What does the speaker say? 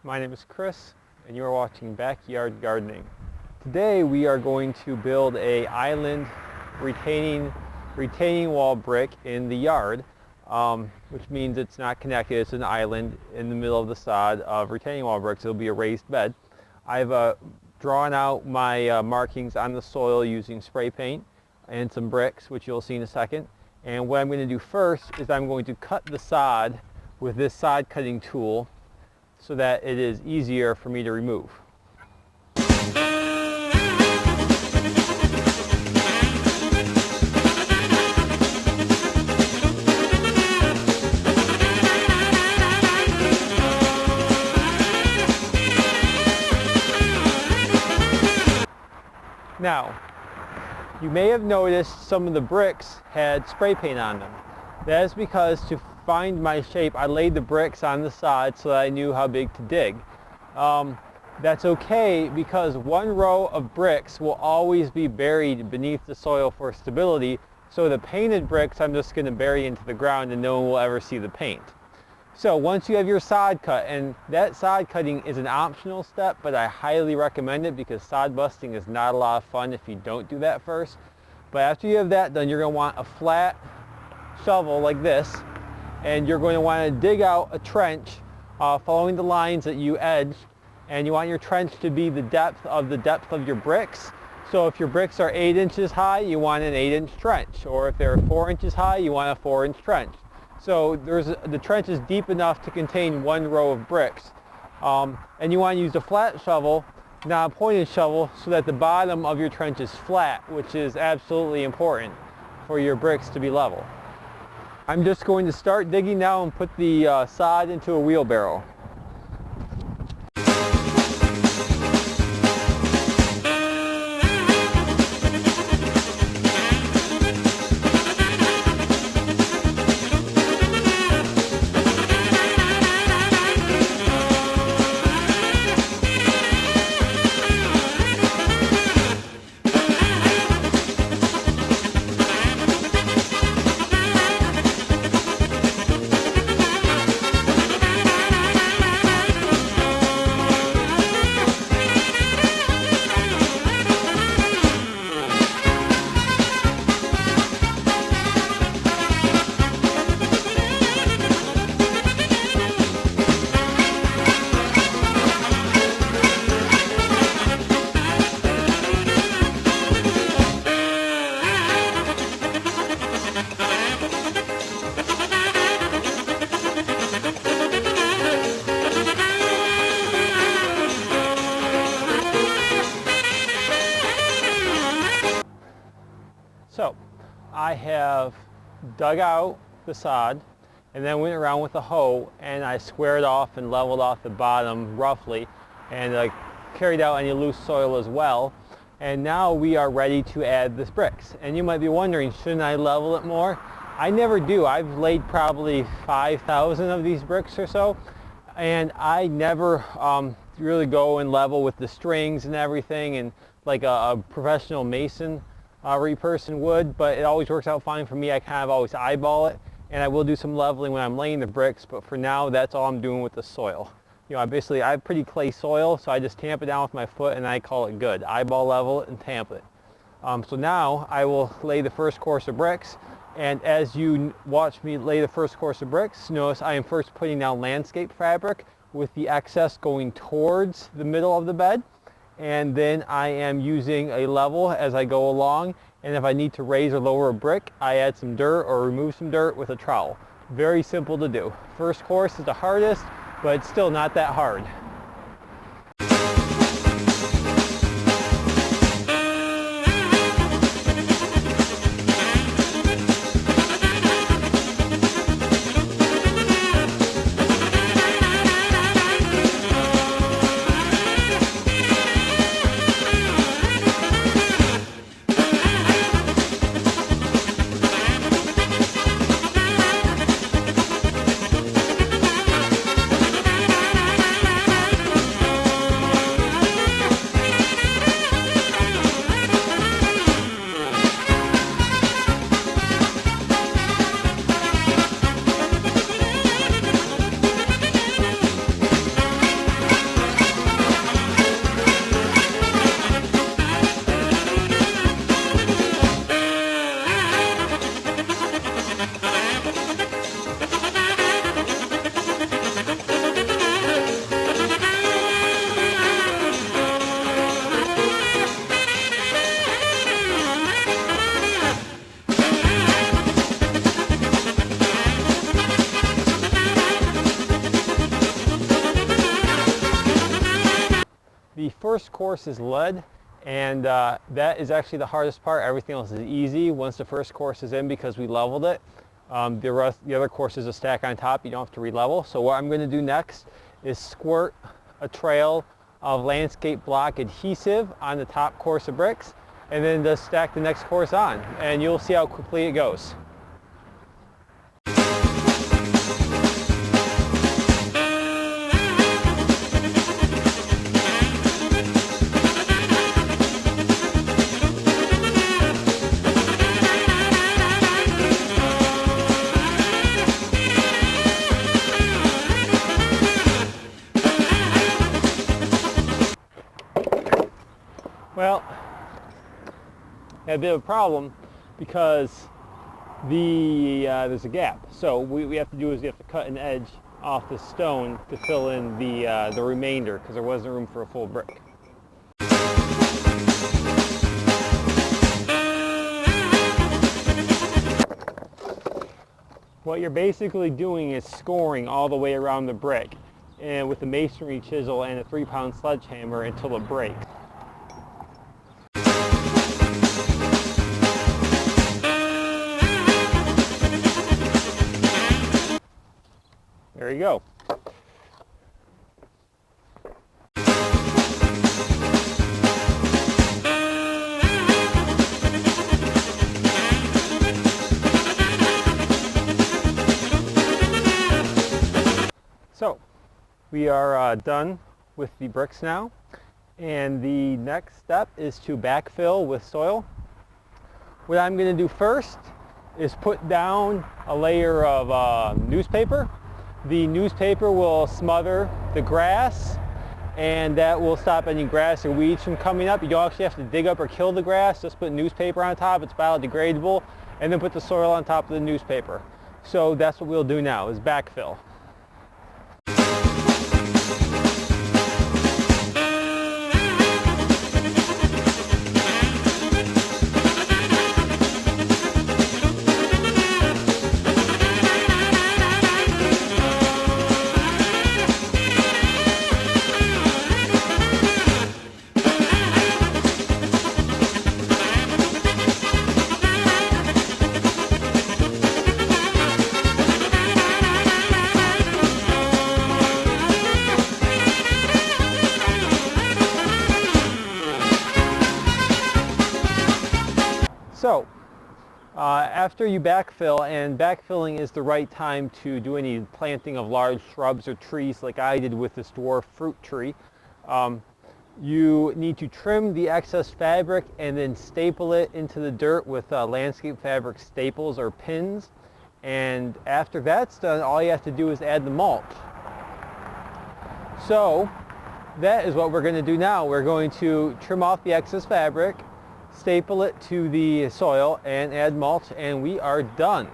My name is Chris and you are watching Backyard Gardening. Today we are going to build a island retaining wall brick in the yard, which means it's not connected. It's an island in the middle of the sod of retaining wall bricks. It'll be a raised bed. I've drawn out my markings on the soil using spray paint and some bricks, which you'll see in a second. And what I'm going to do first is I'm going to cut the sod with this sod cutting tool so that it is easier for me to remove. Now, you may have noticed some of the bricks had spray paint on them. That is because to find my shape, I laid the bricks on the sod so that I knew how big to dig. That's okay because one row of bricks will always be buried beneath the soil for stability, so the painted bricks I'm just going to bury into the ground and no one will ever see the paint. So once you have your sod cut, and that sod cutting is an optional step, but I highly recommend it because sod busting is not a lot of fun if you don't do that first. But after you have that done, you're going to want a flat shovel like this, and you're going to want to dig out a trench following the lines that you edged, and you want your trench to be the depth of your bricks. So if your bricks are 8 inches high, you want an 8-inch trench, or if they're 4 inches high, you want a 4-inch trench. So the trench is deep enough to contain one row of bricks. And you want to use a flat shovel, not a pointed shovel, so that the bottom of your trench is flat, which is absolutely important for your bricks to be level. I'm just going to start digging now and put the sod into a wheelbarrow. So I have dug out the sod and then went around with a hoe and I squared off and leveled off the bottom roughly, and I carried out any loose soil as well. And now we are ready to add this bricks. And you might be wondering, shouldn't I level it more? I never do. I've laid probably 5,000 of these bricks or so, and I never really go and level with the strings and everything and like a professional mason person would, but it always works out fine for me. I kind of always eyeball it, and I will do some leveling when I'm laying the bricks, but for now that's all I'm doing with the soil. You know, I have pretty clay soil, so I just tamp it down with my foot and I call it good. Eyeball level it and tamp it. So now I will lay the first course of bricks, and as you watch me lay the first course of bricks, notice I am first putting down landscape fabric with the excess going towards the middle of the bed. And then I am using a level as I go along, and if I need to raise or lower a brick, I add some dirt or remove some dirt with a trowel. Very simple to do. First course is the hardest, but it's still not that hard. first course is lead, and that is actually the hardest part. Everything else is easy once the first course is in because we leveled it. The other courses are stack on top. You don't have to re-level. So what I'm going to do next is squirt a trail of landscape block adhesive on the top course of bricks, and then just stack the next course on, and you'll see how quickly it goes. Well, I had a bit of a problem because there's a gap. So what we have to do is we have to cut an edge off the stone to fill in the remainder because there wasn't room for a full brick. What you're basically doing is scoring all the way around the brick, and with a masonry chisel and a 3-pound sledgehammer until it breaks. There you go. So we are done with the bricks now, and the next step is to backfill with soil. What I'm going to do first is put down a layer of newspaper. The newspaper will smother the grass, and that will stop any grass or weeds from coming up. You don't actually have to dig up or kill the grass, just put newspaper on top. It's biodegradable, and then put the soil on top of the newspaper. So that's what we'll do now, is backfill. So, after you backfill, and backfilling is the right time to do any planting of large shrubs or trees like I did with this dwarf fruit tree, you need to trim the excess fabric and then staple it into the dirt with landscape fabric staples or pins. And after that's done, all you have to do is add the mulch. So that is what we're going to do now. We're going to trim off the excess fabric, staple it to the soil, and add mulch, and we are done.